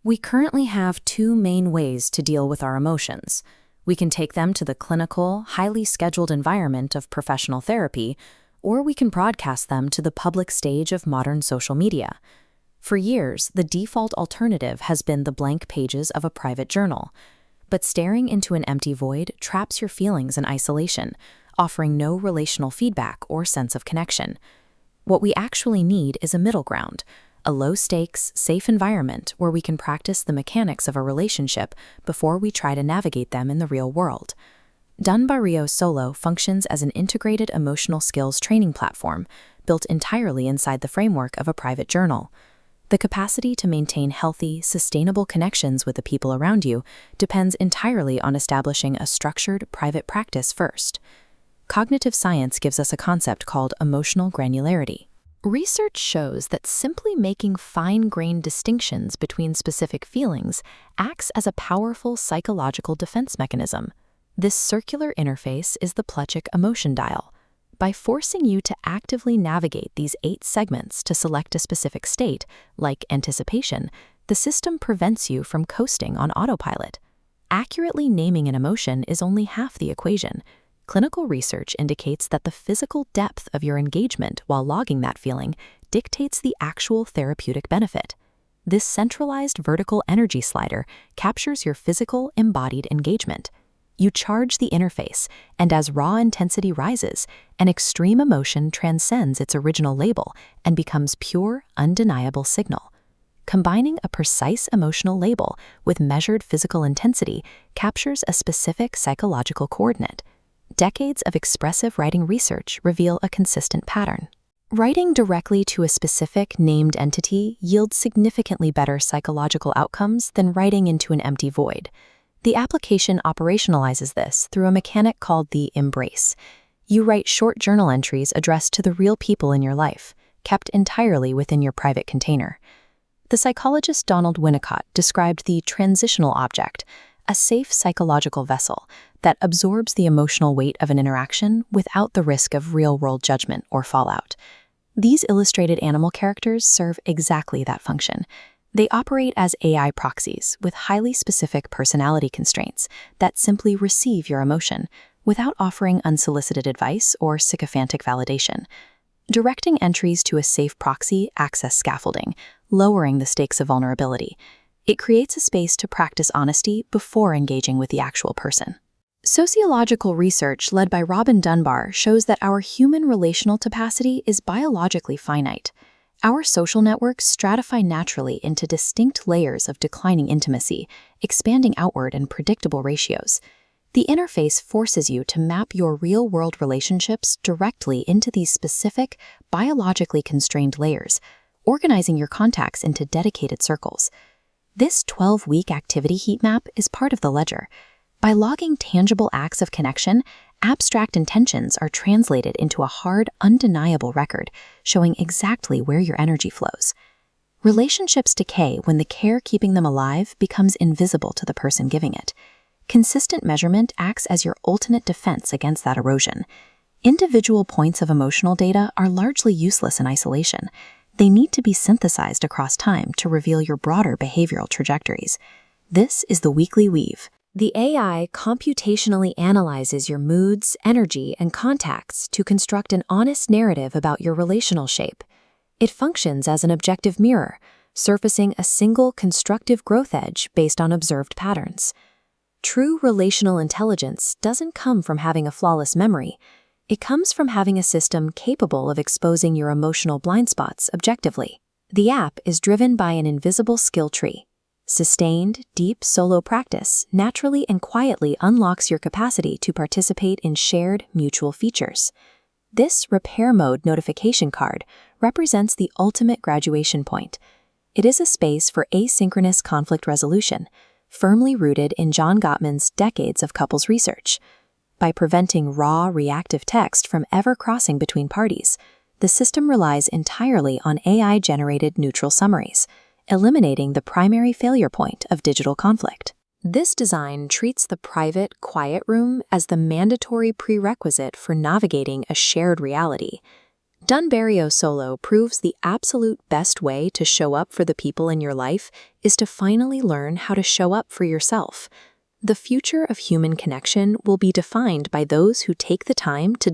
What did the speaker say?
We currently have two main ways to deal with our emotions. We can take them to the clinical, highly scheduled environment of professional therapy, or we can broadcast them to the public stage of modern social media. For years, the default alternative has been the blank pages of a private journal. But staring into an empty void traps your feelings in isolation, offering no relational feedback or sense of connection. What we actually need is a middle ground, a low-stakes, safe environment where we can practice the mechanics of a relationship before we try to navigate them in the real world. DunbarrioSolo functions as an integrated emotional skills training platform built entirely inside the framework of a private journal. The capacity to maintain healthy, sustainable connections with the people around you depends entirely on establishing a structured, private practice first. Cognitive science gives us a concept called emotional granularity. Research shows that simply making fine-grained distinctions between specific feelings acts as a powerful psychological defense mechanism. This circular interface is the Plutchik emotion dial. By forcing you to actively navigate these 8 segments to select a specific state, like anticipation, the system prevents you from coasting on autopilot. Accurately naming an emotion is only half the equation. Clinical research indicates that the physical depth of your engagement while logging that feeling dictates the actual therapeutic benefit. This centralized vertical energy slider captures your physical, embodied engagement. You charge the interface, and as raw intensity rises, an extreme emotion transcends its original label and becomes pure, undeniable signal. Combining a precise emotional label with measured physical intensity captures a specific psychological coordinate. Decades of expressive writing research reveal a consistent pattern. Writing directly to a specific named entity yields significantly better psychological outcomes than writing into an empty void. The application operationalizes this through a mechanic called the embrace. You write short journal entries addressed to the real people in your life, kept entirely within your private container. The psychologist Winnicott described the transitional object, a safe psychological vessel that absorbs the emotional weight of an interaction without the risk of real-world judgment or fallout. These illustrated animal characters serve exactly that function. They operate as AI proxies with highly specific personality constraints that simply receive your emotion without offering unsolicited advice or sycophantic validation. Directing entries to a safe proxy acts as scaffolding, lowering the stakes of vulnerability. It creates a space to practice honesty before engaging with the actual person. Sociological research led by Dunbar shows that our human relational capacity is biologically finite. Our social networks stratify naturally into distinct layers of declining intimacy, expanding outward in predictable ratios. The interface forces you to map your real-world relationships directly into these specific, biologically constrained layers, organizing your contacts into dedicated circles. This 12-week activity heat map is part of the ledger. By logging tangible acts of connection, abstract intentions are translated into a hard, undeniable record, showing exactly where your energy flows. Relationships decay when the care keeping them alive becomes invisible to the person giving it. Consistent measurement acts as your ultimate defense against that erosion. Individual points of emotional data are largely useless in isolation. They need to be synthesized across time to reveal your broader behavioral trajectories. This is the weekly weave. The AI computationally analyzes your moods, energy, and contacts to construct an honest narrative about your relational shape. It functions as an objective mirror, surfacing a single constructive growth edge based on observed patterns. True relational intelligence doesn't come from having a flawless memory. It comes from having a system capable of exposing your emotional blind spots objectively. The app is driven by an invisible skill tree. Sustained, deep solo practice naturally and quietly unlocks your capacity to participate in shared, mutual features. This repair mode notification card represents the ultimate graduation point. It is a space for asynchronous conflict resolution, firmly rooted in John Gottman's decades of couples research. By preventing raw, reactive text from ever crossing between parties, the system relies entirely on AI-generated neutral summaries, eliminating the primary failure point of digital conflict. This design treats the private, quiet room as the mandatory prerequisite for navigating a shared reality. DunbarrioSolo proves the absolute best way to show up for the people in your life is to finally learn how to show up for yourself. The future of human connection will be defined by those who take the time to